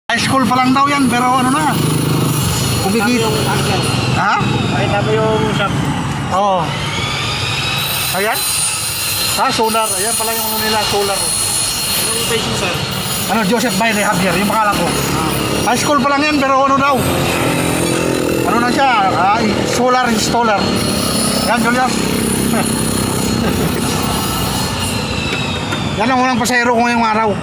High school pa lang daw yan, pero ano na, kumikita. Ha? Nakita mo yung shop. Oo. Ayan? Solar. Ayan pala yung ano nila, solar. Ano yung page mo, sir? Ano, Joseph Baile Javier, yung pangalan ko. High school pa lang yan, pero ano daw? Ano na siya? Solar installer. Yan, Julius. Yan ang unang pasahero ko ngayong araw.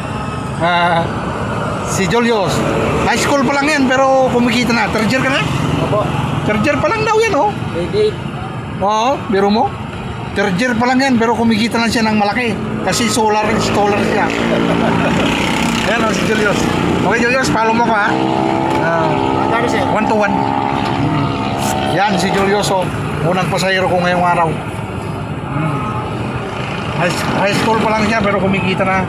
Si Julius. High school pa lang yan, pero kumikita na. Charger ka na? Opo. Charger pa lang daw yan, oh. Grade Oo, biro mo. Charger pa lang yan, pero kumikita na siya ng malaki. Kasi solar installer siya. Ayan, oh, si Julius. Okay, Julius, follow mo ko, ha? Magkano, sir? 1 to 1. Yan, si Julius, oh. Unang pasahero ko ngayong araw. High school pa lang siya, pero kumikita na.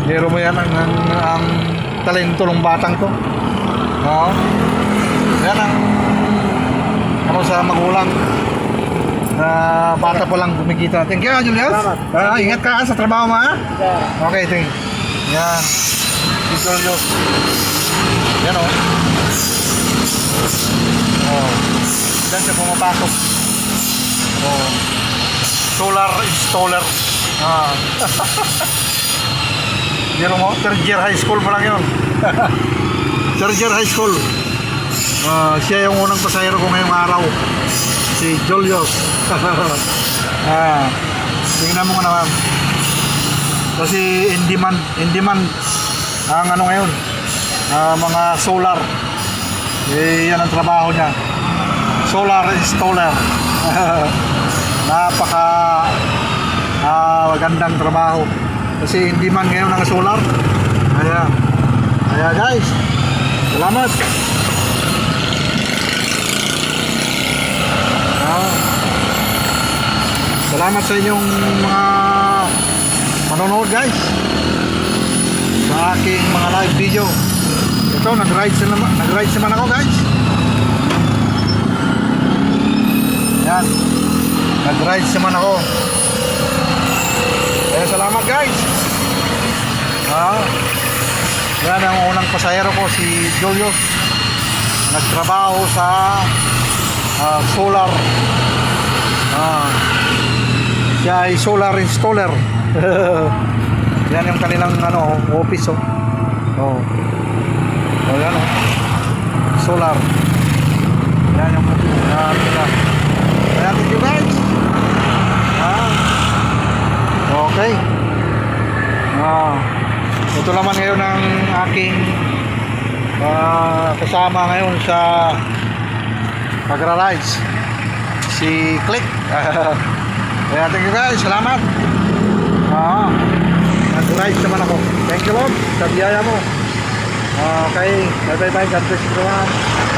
Biro mo yan ang talento ng batang to. Yan ang ano sa magulang na bata pa lang kumikita. Thank you, Julius. Ingat ka sa trabaho mo, ha? Sir. Okay, thank you. Yan. Si Julius. Yan, oh. Diyan siya pumapasok. Solar installer. Biro mo, Tertiary High School pa lang yun. Tertiary High School. Siya yung unang pasahero ko ngayong araw. Si Julius. Tingnan mo nga naman. Kasi in demand ang ano ngayon, mga solar. Yan ang trabaho niya. Solar installer. Napaka magandang trabaho. Kasi hindi man ngayon ang solar. Kaya guys, salamat. Salamat sa inyong mga manonood, guys, sa aking mga live video. Ito, nag-rides naman ako, guys. Yan, nag-rides naman ako. Kaya salamat, guys. Yan ang unang pasahero ko, si Julius. Nagtrabaho sa solar. Siya ay solar installer. Yan yung kanilang office, oh. Yan, oh. Solar. Yan yung nila. Kaya thank you, guys. Okay. Ito naman ngayon ang aking kasama ngayon sa pagra-rides, si Click. Kaya thank you, guys, salamat. Nag-rides naman ako. Thank you, Lord, sa biyaya mo. Okay, bye bye, God bless you.